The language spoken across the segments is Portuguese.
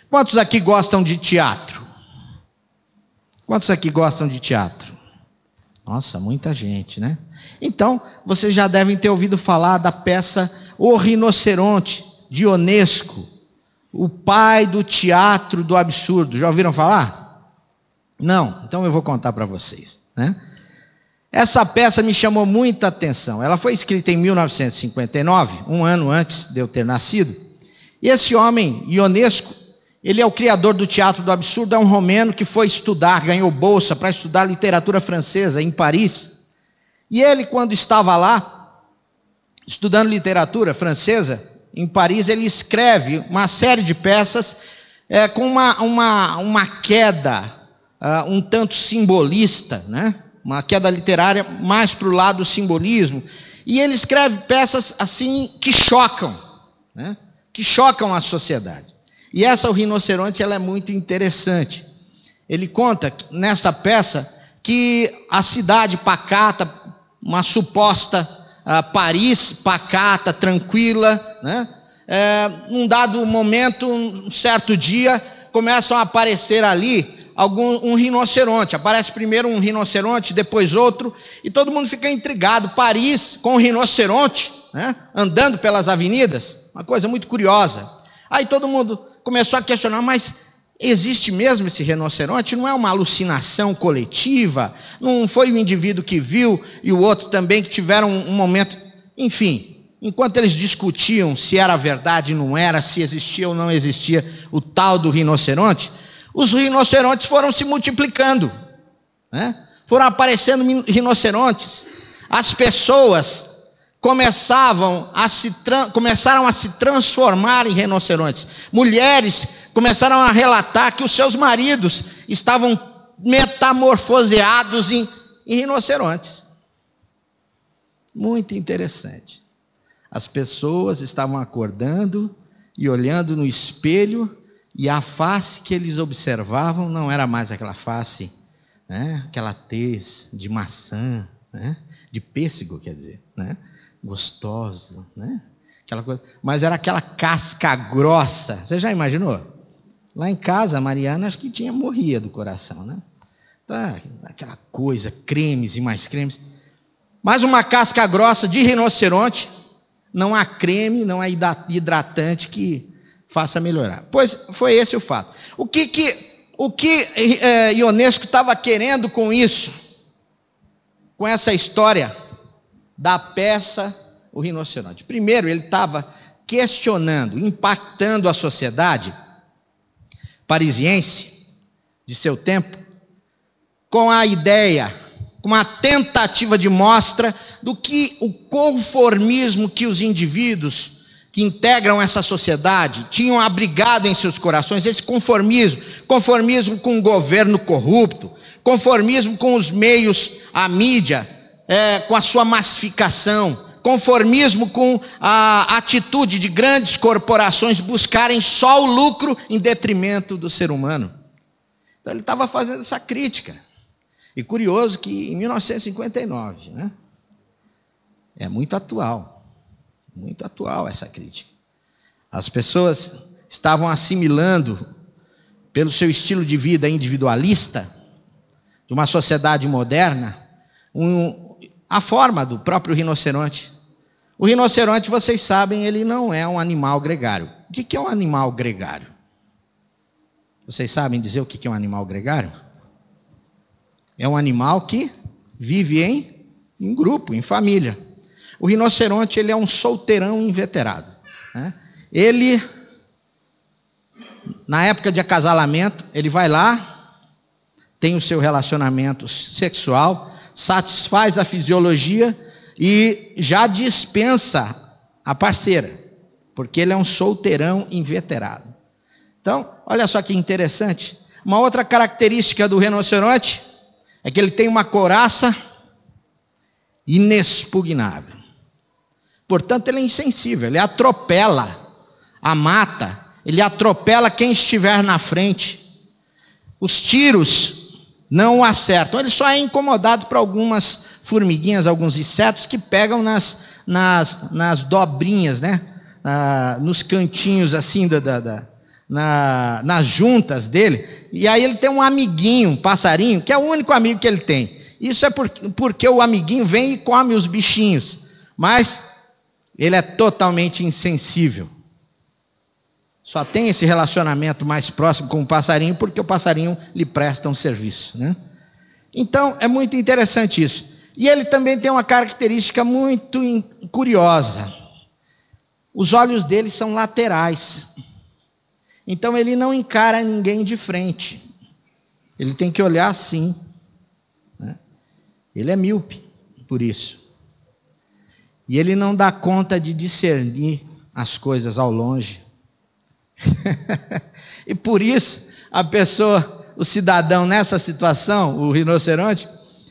Quantos aqui gostam de teatro? Quantos aqui gostam de teatro? Nossa, muita gente, né? Então, vocês já devem ter ouvido falar da peça O Rinoceronte, de Ionesco, o pai do teatro do absurdo. Já ouviram falar? Não? Então eu vou contar para vocês, né? Essa peça me chamou muita atenção. Ela foi escrita em 1959, um ano antes de eu ter nascido. E esse homem, Ionesco, ele é o criador do teatro do absurdo, é um romeno que foi estudar, ganhou bolsa para estudar literatura francesa em Paris. E ele, quando estava lá, estudando literatura francesa em Paris, ele escreve uma série de peças com uma queda um tanto simbolista, né? Uma queda literária mais para o lado do simbolismo. E ele escreve peças assim que chocam, né? Que chocam a sociedade. E essa, O Rinoceronte, ela é muito interessante. Ele conta nessa peça que a cidade pacata, uma suposta Paris pacata, tranquila, né? Num dado momento, um certo dia, começam a aparecer ali um rinoceronte. Aparece primeiro um rinoceronte, depois outro, e todo mundo fica intrigado. Paris com um rinoceronte, né? Andando pelas avenidas, uma coisa muito curiosa. Aí todo mundo começou a questionar, mas existe mesmo esse rinoceronte? Não é uma alucinação coletiva? Não foi o indivíduo que viu e o outro também que tiveram um momento... Enfim, enquanto eles discutiam se era verdade ou não era, se existia ou não existia o tal do rinoceronte, os rinocerontes foram se multiplicando, né? Foram aparecendo rinocerontes. As pessoas começaram a se transformar em rinocerontes. Mulheres começaram a relatar que os seus maridos estavam metamorfoseados em rinocerontes. Muito interessante. As pessoas estavam acordando e olhando no espelho, e a face que eles observavam não era mais aquela face, né? Aquela tez de maçã, né? De pêssego, quer dizer, né? Gostosa, né? Aquela coisa, mas era aquela casca grossa. Você já imaginou? Lá em casa, a Mariana acho que morria do coração, né? Tá, aquela coisa, cremes e mais cremes. Mas uma casca grossa de rinoceronte, não há creme, não há hidratante que faça melhorar. Pois foi esse o fato. O que Ionesco estava querendo com isso? Com essa história da peça O Rinoceronte. Primeiro, ele estava questionando, impactando a sociedade parisiense de seu tempo, com a ideia, com a tentativa de mostra do que o conformismo que os indivíduos que integram essa sociedade tinham abrigado em seus corações, esse conformismo com o governo corrupto, conformismo com os meios, a mídia, com a sua massificação, conformismo com a atitude de grandes corporações buscarem só o lucro em detrimento do ser humano. Então ele estava fazendo essa crítica. E curioso que em 1959, né? É muito atual essa crítica. As pessoas estavam assimilando, pelo seu estilo de vida individualista, de uma sociedade moderna, a forma do próprio rinoceronte. O rinoceronte, vocês sabem, ele não é um animal gregário. O que é um animal gregário? Vocês sabem dizer o que é um animal gregário? É um animal que vive em grupo, em família. O rinoceronte, ele é um solteirão inveterado, né? Ele, na época de acasalamento, ele vai lá, tem o seu relacionamento sexual, satisfaz a fisiologia e já dispensa a parceira, porque ele é um solteirão inveterado. Então, olha só que interessante. Uma outra característica do rinoceronte é que ele tem uma couraça inexpugnável. Portanto, ele é insensível, ele atropela a mata, ele atropela quem estiver na frente. Os tiros não o acertam, ele só é incomodado por algumas formiguinhas, alguns insetos que pegam nas dobrinhas, né? Nos cantinhos assim, nas juntas dele, e aí ele tem um amiguinho, um passarinho, que é o único amigo que ele tem. Isso é porque o amiguinho vem e come os bichinhos, mas ele é totalmente insensível. Só tem esse relacionamento mais próximo com o passarinho porque o passarinho lhe presta um serviço, né? Então, é muito interessante isso. E ele também tem uma característica muito curiosa. Os olhos dele são laterais. Então, ele não encara ninguém de frente. Ele tem que olhar assim, né? Ele é míope, por isso. E ele não dá conta de discernir as coisas ao longe. E por isso, a pessoa, o cidadão nessa situação, o rinoceronte,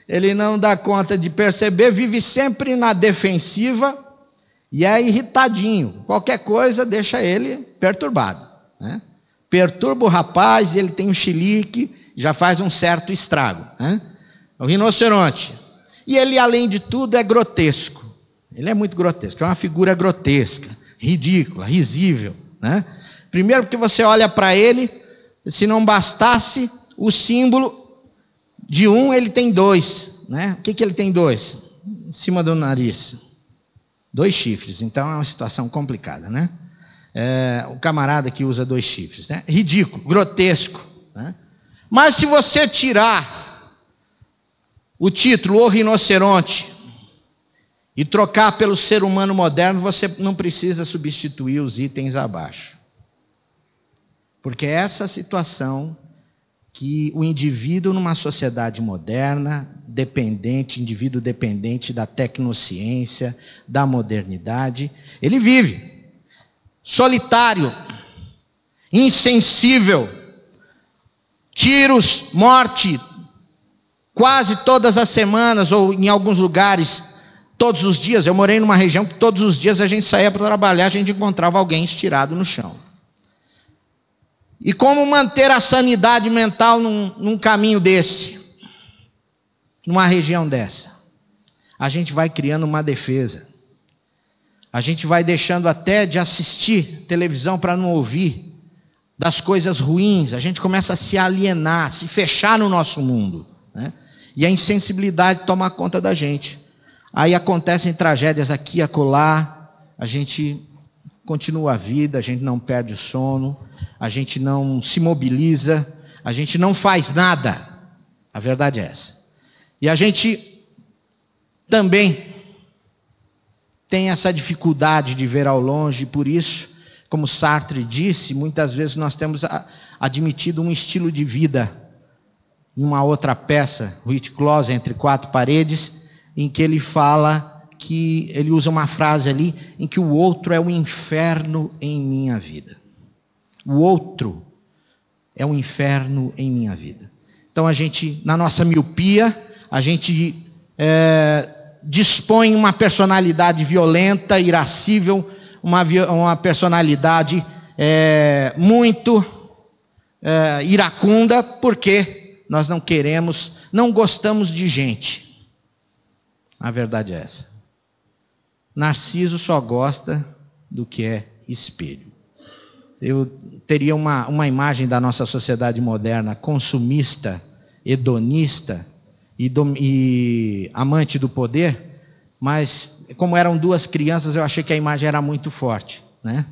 ele não dá conta de perceber, vive sempre na defensiva e é irritadinho. Qualquer coisa deixa ele perturbado, né? Perturba o rapaz, ele tem um chilique, já faz um certo estrago, né? O rinoceronte. E ele, além de tudo, é grotesco. Ele é muito grotesco, é uma figura grotesca, ridícula, risível, né? Primeiro porque você olha para ele, se não bastasse o símbolo de um, ele tem dois, né? O que ele tem dois? Em cima do nariz. 2 chifres, então é uma situação complicada, né? O camarada que usa 2 chifres, né? Ridículo, grotesco, né? Mas se você tirar o título O Rinoceronte e trocar pelo ser humano moderno, você não precisa substituir os itens abaixo. Porque é essa situação que o indivíduo numa sociedade moderna, dependente, indivíduo dependente da tecnociência, da modernidade, ele vive. Solitário, insensível, tiros, morte, quase todas as semanas, ou em alguns lugares, todos os dias. Eu morei numa região que todos os dias a gente saía para trabalhar, a gente encontrava alguém estirado no chão. E como manter a sanidade mental num caminho desse? Numa região dessa? A gente vai criando uma defesa. A gente vai deixando até de assistir televisão para não ouvir das coisas ruins. A gente começa a se alienar, se fechar no nosso mundo, né? E a insensibilidade toma conta da gente. Aí acontecem tragédias aqui e acolá. A gente continua a vida, a gente não perde o sono, a gente não se mobiliza, a gente não faz nada. A verdade é essa. E a gente também tem essa dificuldade de ver ao longe, por isso, como Sartre disse, muitas vezes nós temos admitido um estilo de vida em uma outra peça, Ruth Close, Entre Quatro Paredes, em que ele fala que ele usa uma frase ali em que o outro é o inferno em minha vida. O outro é o inferno em minha vida. Então a gente, na nossa miopia, a gente dispõe uma personalidade violenta, irascível, uma personalidade muito iracunda, porque nós não queremos, não gostamos de gente. A verdade é essa. Narciso só gosta do que é espelho. Eu teria uma imagem da nossa sociedade moderna consumista, hedonista e amante do poder, mas como eram 2 crianças, eu achei que a imagem era muito forte, né?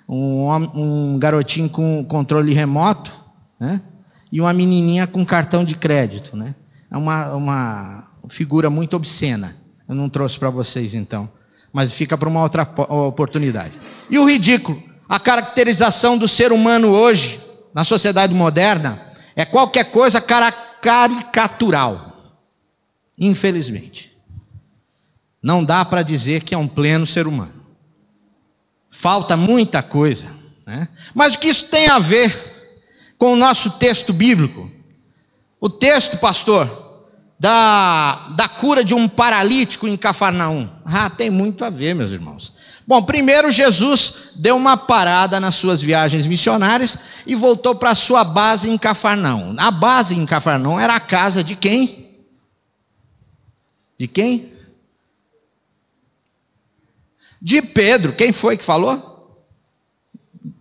Um garotinho com controle remoto, né? E uma menininha com cartão de crédito, né? É uma figura muito obscena. Eu não trouxe para vocês então, mas fica para uma outra oportunidade. E o ridículo, a caracterização do ser humano hoje, na sociedade moderna, é qualquer coisa caricatural. Infelizmente. Não dá para dizer que é um pleno ser humano. Falta muita coisa, né? Mas o que isso tem a ver com o nosso texto bíblico? O texto, pastor, da cura de um paralítico em Cafarnaum. Tem muito a ver, meus irmãos. Bom, primeiro Jesus deu uma parada nas suas viagens missionárias e voltou para a sua base em Cafarnaum. A base em Cafarnaum era a casa de quem? De quem? De Pedro. Quem foi que falou?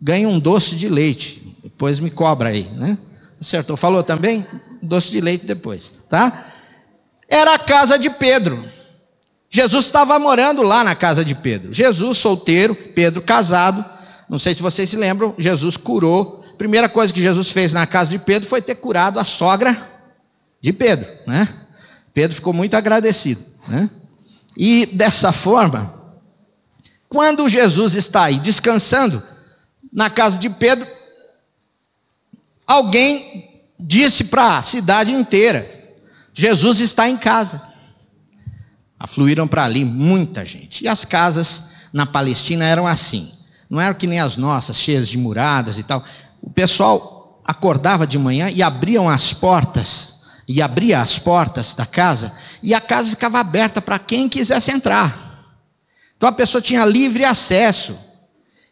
Ganha um doce de leite. Depois me cobra aí, né? Acertou. Falou também? Doce de leite depois, tá? Era a casa de Pedro. Jesus estava morando lá na casa de Pedro. Jesus solteiro, Pedro casado. Não sei se vocês se lembram, Jesus curou. A primeira coisa que Jesus fez na casa de Pedro foi ter curado a sogra de Pedro, né? Pedro ficou muito agradecido, né? E dessa forma, quando Jesus está aí descansando na casa de Pedro, alguém disse para a cidade inteira: Jesus está em casa. Afluíram para ali muita gente. E as casas na Palestina eram assim. Não eram que nem as nossas, cheias de muradas e tal. O pessoal acordava de manhã e abria as portas da casa, e a casa ficava aberta para quem quisesse entrar. Então a pessoa tinha livre acesso.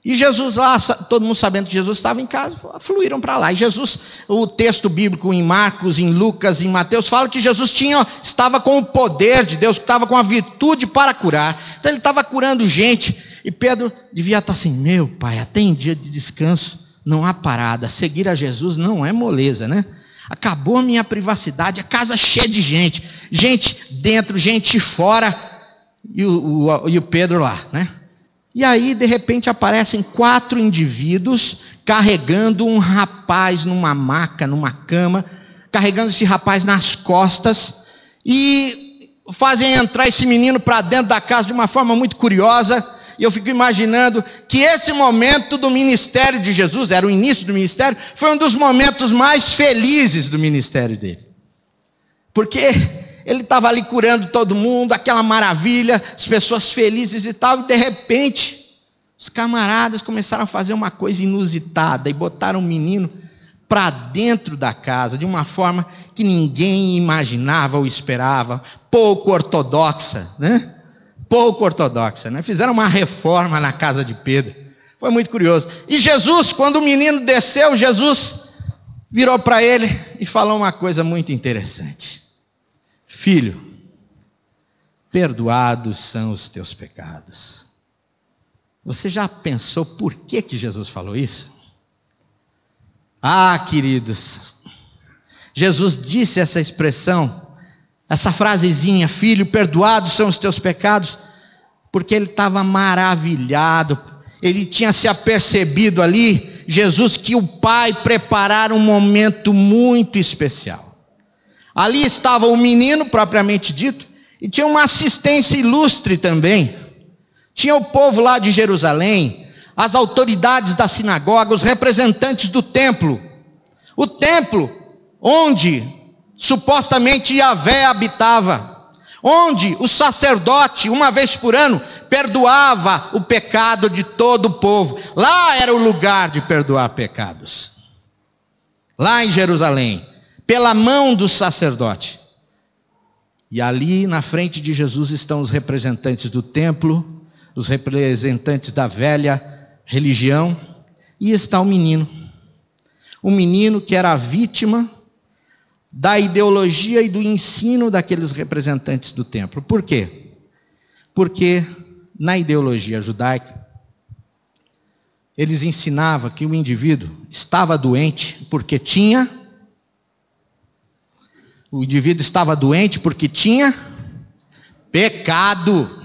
E Jesus lá, todo mundo sabendo que Jesus estava em casa, fluíram para lá. E Jesus, o texto bíblico em Marcos, em Lucas, em Mateus, fala que Jesus estava com o poder de Deus, estava com a virtude para curar. Então ele estava curando gente. E Pedro devia estar assim: meu pai, até em dia de descanso não há parada. Seguir a Jesus não é moleza, né? Acabou a minha privacidade, a casa cheia de gente. Gente dentro, gente fora. E o Pedro lá, né? E aí, de repente, aparecem 4 indivíduos carregando um rapaz numa maca, numa cama, carregando esse rapaz nas costas, e fazem entrar esse menino para dentro da casa de uma forma muito curiosa. E eu fico imaginando que esse momento do ministério de Jesus, era o início do ministério, foi um dos momentos mais felizes do ministério dele. Porque ele estava ali curando todo mundo, aquela maravilha, as pessoas felizes e tal, e de repente, os camaradas começaram a fazer uma coisa inusitada, e botaram o menino para dentro da casa, de uma forma que ninguém imaginava ou esperava, pouco ortodoxa, né? Pouco ortodoxa, né? Fizeram uma reforma na casa de Pedro, foi muito curioso. E Jesus, quando o menino desceu, Jesus virou para ele e falou uma coisa muito interessante: filho, perdoados são os teus pecados. Você já pensou por que Jesus falou isso? Ah, queridos, Jesus disse essa expressão, essa frasezinha: filho, perdoados são os teus pecados, porque ele estava maravilhado. Ele tinha se apercebido ali, Jesus, que o Pai preparara um momento muito especial. Ali estava o menino, propriamente dito, e tinha uma assistência ilustre também. Tinha o povo lá de Jerusalém, as autoridades da sinagoga, os representantes do templo. O templo onde supostamente Yahvé habitava, onde o sacerdote, uma vez por ano, perdoava o pecado de todo o povo. Lá era o lugar de perdoar pecados. Lá em Jerusalém, pela mão do sacerdote. E ali na frente de Jesus estão os representantes do templo, os representantes da velha religião, e está o menino. O menino que era a vítima da ideologia e do ensino daqueles representantes do templo. Por quê? Porque na ideologia judaica, eles ensinavam que o indivíduo estava doente porque tinha... O indivíduo estava doente porque tinha pecado.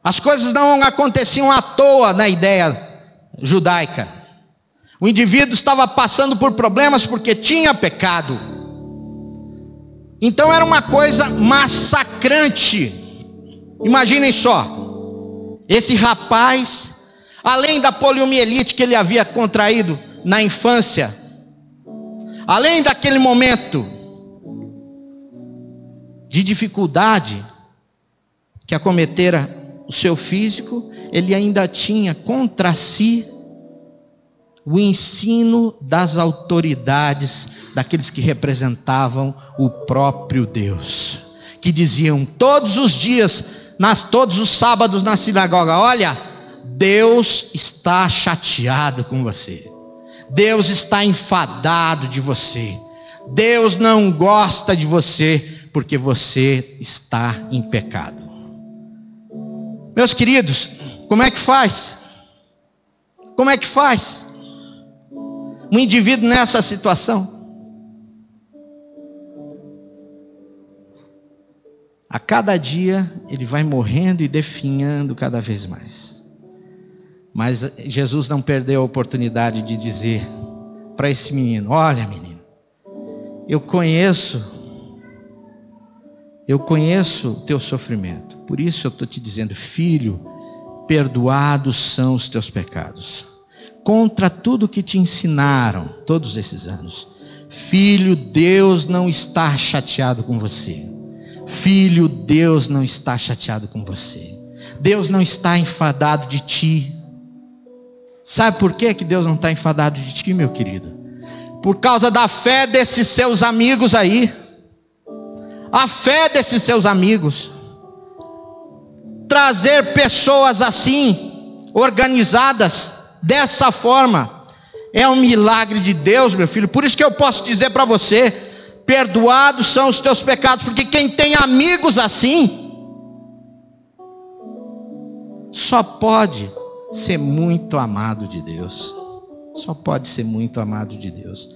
As coisas não aconteciam à toa na ideia judaica. O indivíduo estava passando por problemas porque tinha pecado. Então era uma coisa massacrante. Imaginem só, esse rapaz, além da poliomielite que ele havia contraído na infância, além daquele momento de dificuldade que acometera o seu físico, ele ainda tinha contra si o ensino das autoridades, daqueles que representavam o próprio Deus, que diziam todos os dias, todos os sábados na sinagoga: olha, Deus está chateado com você. Deus está enfadado de você. Deus não gosta de você porque você está em pecado. Meus queridos, como é que faz? Como é que faz? um indivíduo nessa situação? A cada dia ele vai morrendo e definhando cada vez mais. Mas Jesus não perdeu a oportunidade de dizer para esse menino: olha, menino, eu conheço o teu sofrimento. Por isso eu estou te dizendo: filho, perdoados são os teus pecados. Contra tudo que te ensinaram todos esses anos. Filho, Deus não está chateado com você. Filho, Deus não está chateado com você. Deus não está enfadado de ti. Sabe por que Deus não está enfadado de ti, meu querido? Por causa da fé desses seus amigos aí. A fé desses seus amigos. Trazer pessoas assim, organizadas, dessa forma, é um milagre de Deus, meu filho. Por isso que eu posso dizer para você: perdoados são os teus pecados. Porque quem tem amigos assim, só pode ser muito amado de Deus. Só pode ser muito amado de Deus.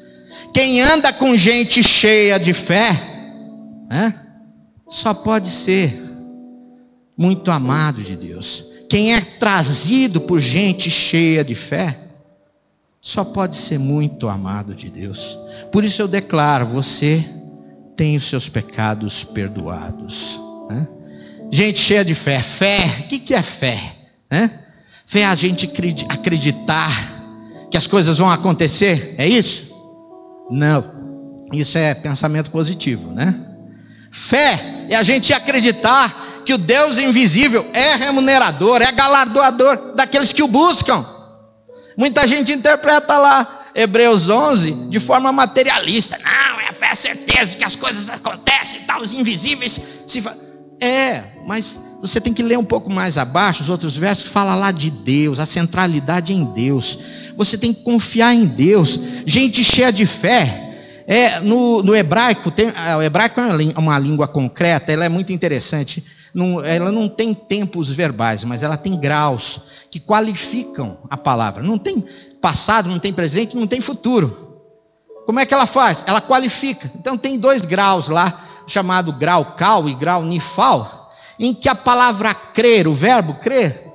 Quem anda com gente cheia de fé, né, só pode ser muito amado de Deus. Quem é trazido por gente cheia de fé, só pode ser muito amado de Deus. Por isso eu declaro: você tem os seus pecados perdoados, né? Gente cheia de fé. Fé, o que é fé? Né? Fé é a gente acreditar que as coisas vão acontecer, é isso? Não, isso é pensamento positivo, né? Fé é a gente acreditar que o Deus invisível é remunerador, é galardoador daqueles que o buscam. Muita gente interpreta lá Hebreus 11 de forma materialista. Não, é a fé, a certeza que as coisas acontecem e tal, os invisíveis se mas você tem que ler um pouco mais abaixo os outros versos que fala lá de Deus, a centralidade em Deus. Você tem que confiar em Deus. Gente cheia de fé. No hebraico, o hebraico é uma língua concreta, ela é muito interessante. Ela não tem tempos verbais, mas ela tem graus que qualificam a palavra. Não tem passado, não tem presente, não tem futuro. Como é que ela faz? Ela qualifica. Então tem 2 graus lá, chamado grau cal e grau nifal, em que a palavra crer, o verbo crer,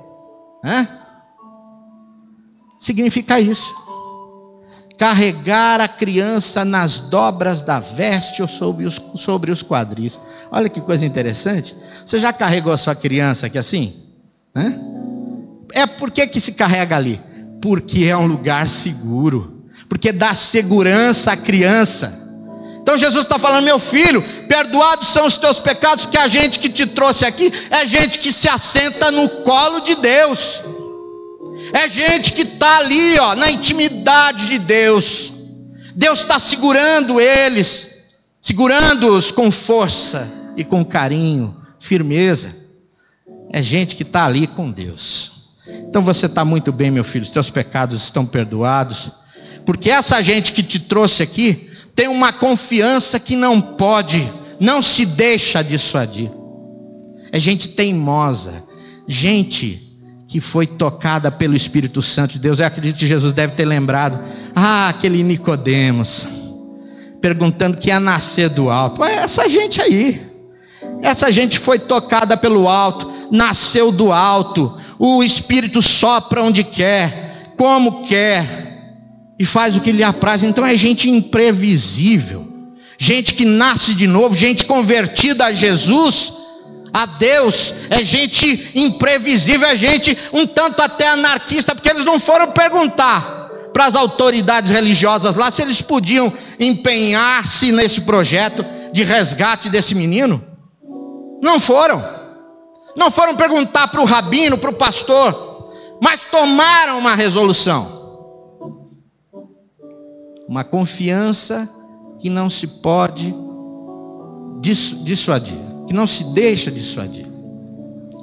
significa isso: carregar a criança nas dobras da veste ou sobre os quadris. Olha que coisa interessante. Você já carregou a sua criança aqui assim? Por que se carrega ali? Porque é um lugar seguro. Porque dá segurança à criança. Então Jesus está falando: meu filho, perdoados são os teus pecados, porque a gente que te trouxe aqui é gente que se assenta no colo de Deus. É gente que está ali, na intimidade de Deus. Deus está segurando eles, segurando-os com força e com carinho, firmeza. É gente que está ali com Deus. Então você está muito bem, meu filho, os teus pecados estão perdoados. Porque essa gente que te trouxe aqui tem uma confiança que não se deixa dissuadir. É gente teimosa, gente que foi tocada pelo Espírito Santo de Deus. Eu acredito que Jesus deve ter lembrado, aquele Nicodemos, perguntando que ia nascer do alto. Essa gente aí, essa gente foi tocada pelo alto, nasceu do alto. O Espírito sopra onde quer, como quer, e faz o que lhe apraz. Então é gente imprevisível, gente que nasce de novo, gente convertida a Jesus, a Deus. É gente imprevisível, é gente um tanto até anarquista, porque eles não foram perguntar para as autoridades religiosas lá se eles podiam empenhar-se nesse projeto de resgate desse menino. Não foram perguntar para o rabino, para o pastor, mas tomaram uma resolução. Uma confiança que não se pode dissuadir, que não se deixa dissuadir.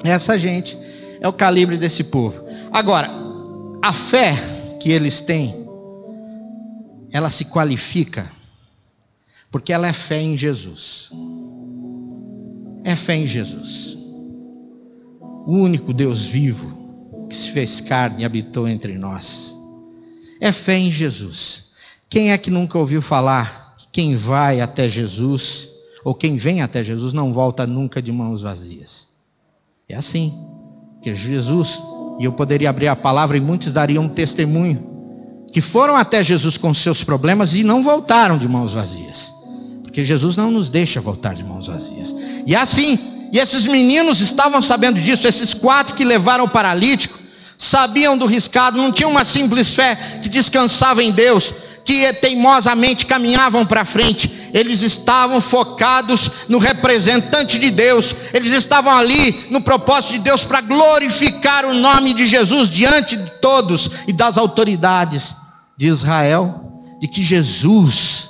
Essa gente é o calibre desse povo. Agora, a fé que eles têm, ela se qualifica porque ela é fé em Jesus. É fé em Jesus, o único Deus vivo que se fez carne e habitou entre nós. É fé em Jesus. Quem é que nunca ouviu falar que quem vai até Jesus, ou quem vem até Jesus, não volta nunca de mãos vazias? É assim. Porque Jesus, e eu poderia abrir a palavra e muitos dariam um testemunho, que foram até Jesus com seus problemas e não voltaram de mãos vazias. Porque Jesus não nos deixa voltar de mãos vazias. E assim, e esses meninos estavam sabendo disso, esses 4 que levaram o paralítico, sabiam do riscado, não tinham uma simples fé que descansava em Deus, que teimosamente caminhavam para frente. Eles estavam focados no representante de Deus. Eles estavam ali no propósito de Deus para glorificar o nome de Jesus diante de todos e das autoridades de Israel, de que Jesus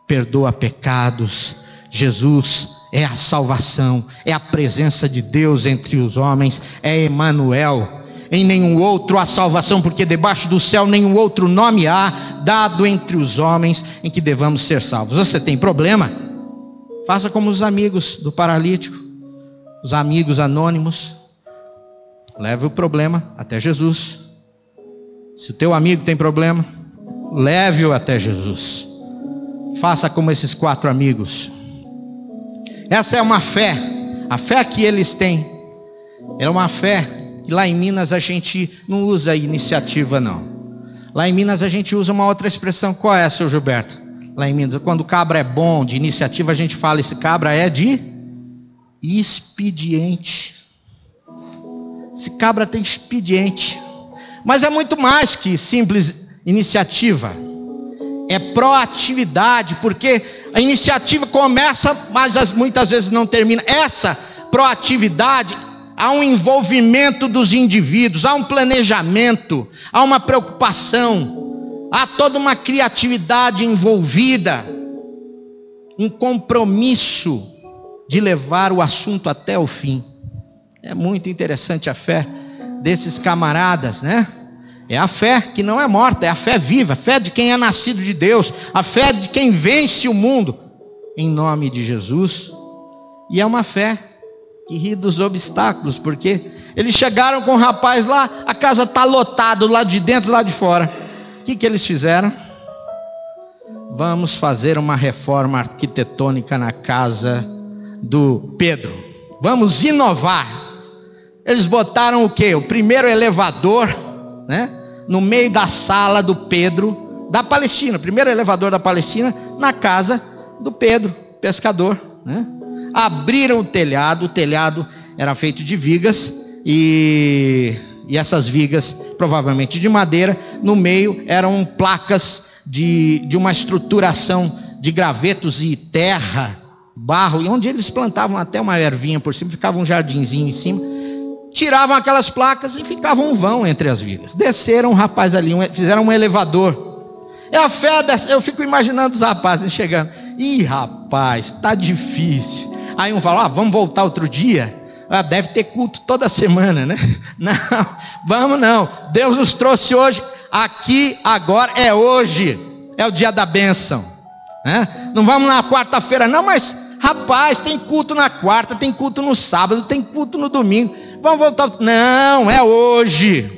perdoa pecados, Jesus é a salvação, é a presença de Deus entre os homens, é Emanuel. Em nenhum outro há salvação, porque debaixo do céu nenhum outro nome há dado entre os homens em que devamos ser salvos. Você tem problema? Faça como os amigos do paralítico, os amigos anônimos. Leve o problema até Jesus. Se o teu amigo tem problema, leve-o até Jesus. Faça como esses 4 amigos. Essa é uma fé. A fé que eles têm é uma fé. E lá em Minas a gente não usa iniciativa, não. Lá em Minas a gente usa uma outra expressão. Qual é, seu Gilberto? Lá em Minas, quando o cabra é bom, de iniciativa, a gente fala, esse cabra é de expediente. Esse cabra tem expediente. Mas é muito mais que simples iniciativa. É proatividade, porque a iniciativa começa, mas muitas vezes não termina. Essa proatividade, há um envolvimento dos indivíduos, há um planejamento, há uma preocupação, há toda uma criatividade envolvida, um compromisso de levar o assunto até o fim. É muito interessante a fé desses camaradas, né? É a fé que não é morta, é a fé viva, a fé de quem é nascido de Deus, a fé de quem vence o mundo, em nome de Jesus. E é uma fé que ri dos obstáculos, porque eles chegaram com o rapaz lá, a casa está lotada, lá de dentro, lá de fora. O que eles fizeram? Vamos fazer uma reforma arquitetônica na casa do Pedro. Vamos inovar. Eles botaram o quê? O primeiro elevador, né? No meio da sala do Pedro, da Palestina. O primeiro elevador da Palestina, na casa do Pedro, pescador, né? Abriram o telhado era feito de vigas, e essas vigas, provavelmente de madeira, no meio eram placas de uma estruturação de gravetos e terra, barro, e onde eles plantavam até uma ervinha por cima, ficava um jardinzinho em cima, tiravam aquelas placas e ficava um vão entre as vigas. Desceram o rapaz ali, fizeram um elevador. É a fé, eu fico imaginando os rapazes chegando. Ih, rapaz, tá difícil. Aí um fala, vamos voltar outro dia? Deve ter culto toda semana, né? Não, vamos não. Deus nos trouxe hoje, aqui, agora, é hoje. É o dia da bênção, né? Não vamos na quarta-feira não, mas rapaz, tem culto na quarta, tem culto no sábado, tem culto no domingo. Vamos voltar. Não, é hoje.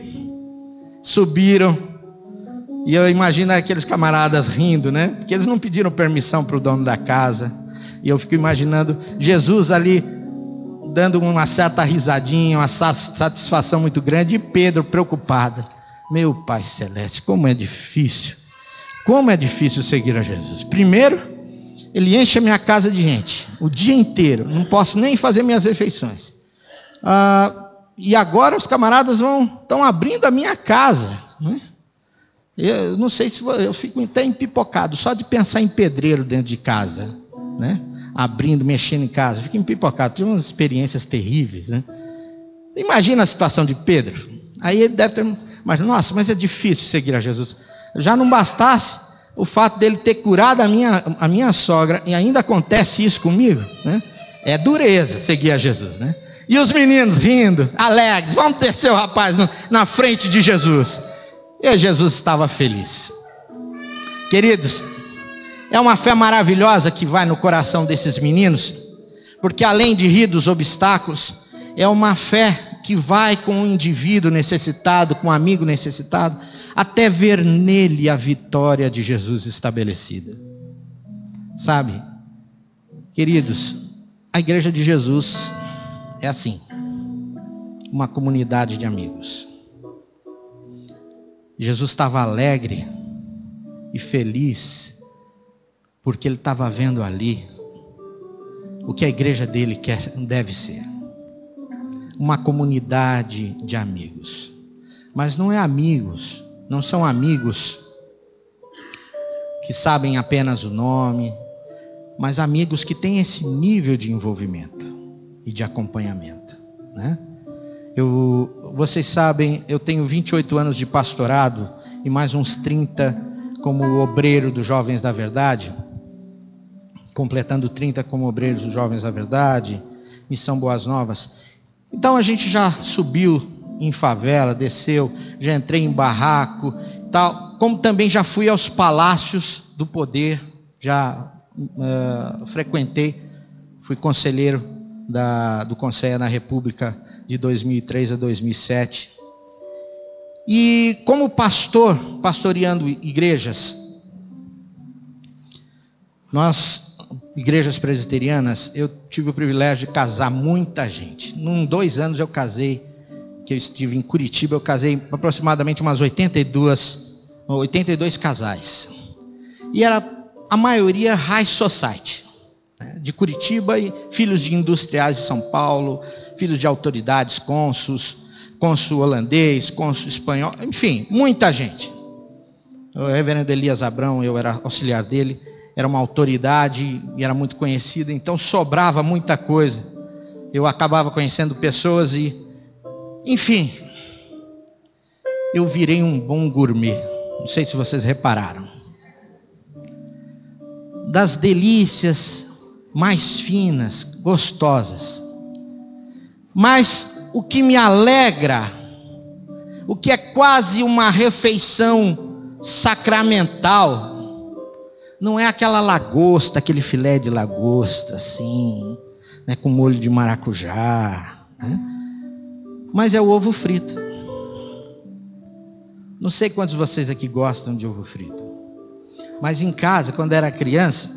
Subiram. E eu imagino aqueles camaradas rindo, né? Porque eles não pediram permissão para o dono da casa. E eu fico imaginando Jesus ali, dando uma certa risadinha, uma satisfação muito grande. E Pedro preocupado. Meu Pai Celeste, como é difícil. Como é difícil seguir a Jesus. Primeiro, ele enche a minha casa de gente. O dia inteiro. Não posso nem fazer minhas refeições. E agora os camaradas estão abrindo a minha casa, né? Eu não sei se eu fico até empipocado só de pensar em pedreiro dentro de casa, né? Abrindo, mexendo em casa, fico empipocado. Tive umas experiências terríveis, né? Imagina a situação de Pedro. Aí ele deve ter, nossa, mas é difícil seguir a Jesus. Já não bastasse o fato dele ter curado a minha sogra, e ainda acontece isso comigo, né? É dureza seguir a Jesus, né? E os meninos rindo, alegres, vamos descer o rapaz na frente de Jesus. E Jesus estava feliz. Queridos, é uma fé maravilhosa que vai no coração desses meninos, porque além de rir dos obstáculos, é uma fé que vai com o indivíduo necessitado, com o amigo necessitado, até ver nele a vitória de Jesus estabelecida. Sabe, queridos, a igreja de Jesus é assim, uma comunidade de amigos. Jesus estava alegre e feliz, porque ele estava vendo ali o que a igreja dele deve ser. Uma comunidade de amigos. Mas não é amigos, não são amigos que sabem apenas o nome, mas amigos que têm esse nível de envolvimento e de acompanhamento, né? Vocês sabem, eu tenho 28 anos de pastorado e mais uns 30 como obreiro dos Jovens da Verdade, completando 30 como obreiros dos Jovens da Verdade, Missão Boas Novas. Então a gente já subiu em favela, desceu, já entrei em barraco, tal, como também já fui aos palácios do poder, já frequentei, fui conselheiro do Conselho na República de 2003 a 2007. E como pastor, pastoreando igrejas, igrejas presbiterianas, eu tive o privilégio de casar muita gente. Em 2 anos eu casei, que eu estive em Curitiba, eu casei aproximadamente umas 82 casais. E era a maioria high society, né, de Curitiba, e filhos de industriais de São Paulo, filhos de autoridades, cônsul holandês, cônsul espanhol, enfim, muita gente. O reverendo Elias Abrão, eu era auxiliar dele, era uma autoridade e era muito conhecido, então sobrava muita coisa. Eu acabava conhecendo pessoas e, enfim, eu virei um bom gourmet. Não sei se vocês repararam. Das delícias mais finas, gostosas. Mas o que me alegra, o que é quase uma refeição sacramental, não é aquela lagosta, aquele filé de lagosta, assim, né, com molho de maracujá, né? Mas é o ovo frito. Não sei quantos de vocês aqui gostam de ovo frito. Mas em casa, quando era criança,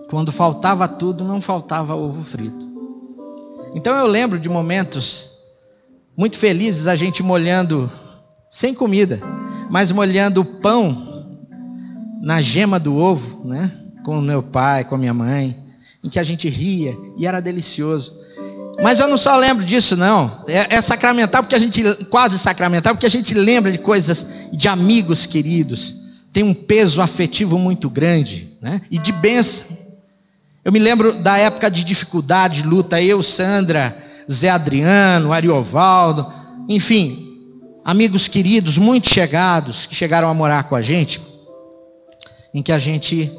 quando faltava tudo, não faltava ovo frito. Então eu lembro de momentos muito felizes, a gente molhando, sem comida, mas molhando o pão na gema do ovo, né? Com o meu pai, com a minha mãe, em que a gente ria e era delicioso. Mas eu não só lembro disso, não. É sacramental, porque a gente, quase sacramental, porque a gente lembra de coisas, de amigos queridos. Tem um peso afetivo muito grande, né? E de bênção. Eu me lembro da época de dificuldade, de luta, eu, Sandra, Zé Adriano, Ariovaldo, enfim, amigos queridos, muito chegados, que chegaram a morar com a gente, em que a gente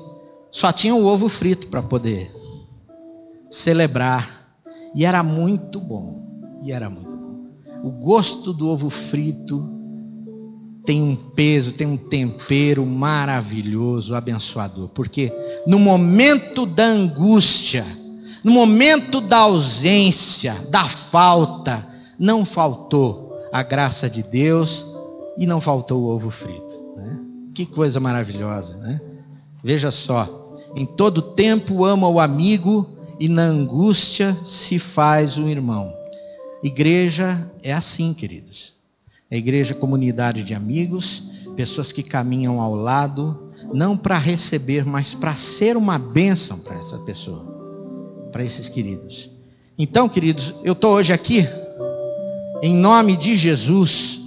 só tinha o ovo frito para poder celebrar. E era muito bom. O gosto do ovo frito tem um peso, tem um tempero maravilhoso, abençoador. Porque no momento da angústia, no momento da ausência, da falta, não faltou a graça de Deus e não faltou o ovo frito, né? Que coisa maravilhosa, né? Veja só, em todo tempo ama o amigo e na angústia se faz um irmão. Igreja é assim, queridos. A igreja é comunidade de amigos, pessoas que caminham ao lado, não para receber, mas para ser uma bênção para essa pessoa, para esses queridos. Então, queridos, eu estou hoje aqui, em nome de Jesus,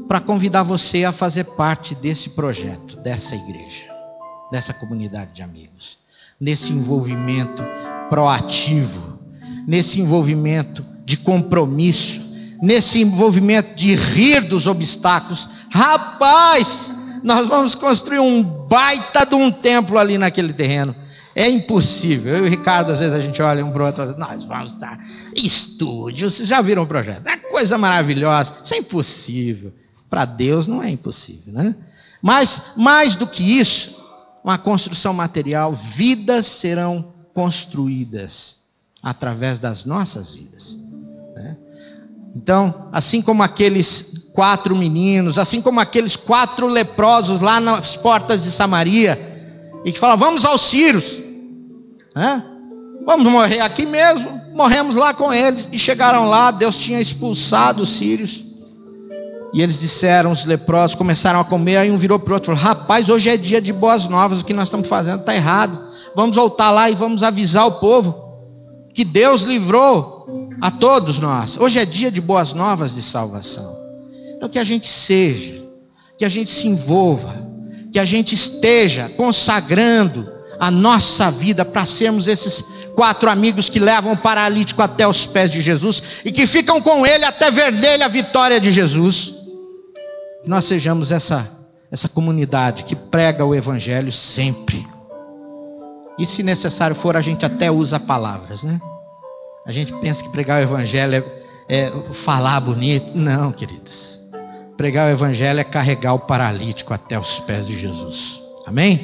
para convidar você a fazer parte desse projeto, dessa igreja, dessa comunidade de amigos. Nesse envolvimento proativo, nesse envolvimento de compromisso, nesse envolvimento de rir dos obstáculos. Rapaz, nós vamos construir um baita de um templo ali naquele terreno. É impossível. Eu e o Ricardo, às vezes a gente olha um para o outro, nós vamos dar estúdio. Vocês já viram o projeto? É coisa maravilhosa. Isso é impossível. Para Deus não é impossível, né? Mas, mais do que isso, uma construção material, vidas serão construídas através das nossas vidas, né? Então, assim como aqueles 4 meninos, assim como aqueles 4 leprosos lá nas portas de Samaria, e que falam, vamos aos Círios, né? Vamos morrer aqui mesmo. Morremos lá com eles. E chegaram lá, Deus tinha expulsado os sírios. E eles disseram, os leprosos começaram a comer. Aí um virou para o outro e falou, rapaz, hoje é dia de boas novas. O que nós estamos fazendo está errado. Vamos voltar lá e vamos avisar o povo que Deus livrou a todos nós. Hoje é dia de boas novas de salvação. Então que a gente seja, que a gente se envolva, que a gente esteja consagrando a nossa vida para sermos esses 4 amigos que levam o paralítico até os pés de Jesus e que ficam com ele até ver nele a vitória de Jesus. Que nós sejamos essa comunidade que prega o evangelho sempre. E se necessário for, a gente até usa palavras, né? A gente pensa que pregar o evangelho é falar bonito. Não, queridos. Pregar o evangelho é carregar o paralítico até os pés de Jesus. Amém?